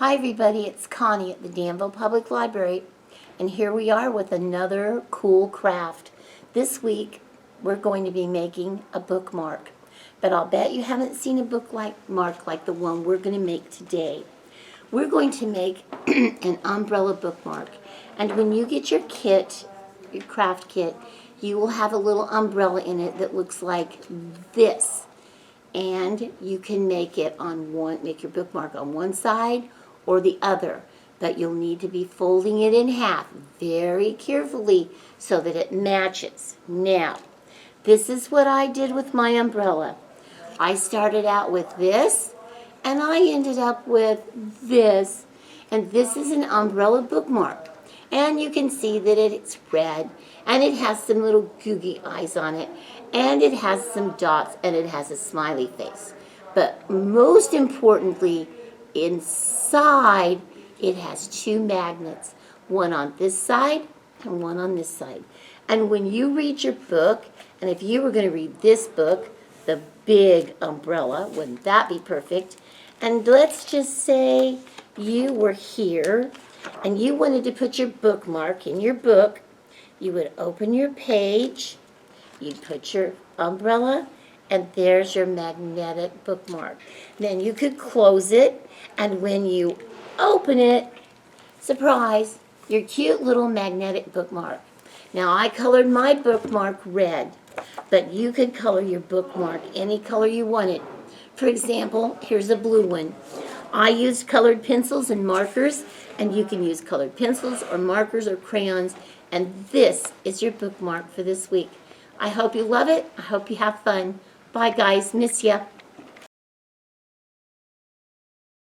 Hi everybody, it's Connie at the Danville Public Library, and here we are with another cool craft. This week we're going to be making a bookmark, but I'll bet you haven't seen a bookmark like the one we're going to make today. We're going to make an umbrella bookmark, and when you get your kit, your craft kit, you will have a little umbrella in it that looks like this. And you can make it make your bookmark on one side or the other, but you'll need to be folding it in half very carefully so that it matches. Now, this is what I did with my umbrella. I started out with this, and I ended up with this, and this is an umbrella bookmark. And you can see that it's red, and it has some little googie eyes on it, and it has some dots, and it has a smiley face. But most importantly, inside, it has two magnets, one on this side and one on this side. And when you read your book, and if you were going to read this book, The Big Umbrella, wouldn't that be perfect? And let's just say you were here, and you wanted to put your bookmark in your book. You would open your page, you'd put your umbrella, and there's your magnetic bookmark. Then you could close it, and when you open it, surprise, your cute little magnetic bookmark. Now I colored my bookmark red, but you could color your bookmark any color you wanted. For example, here's a blue one. I used colored pencils and markers, and you can use colored pencils or markers or crayons, and this is your bookmark for this week. I hope you love it. I hope you have fun. Bye, guys. Miss ya.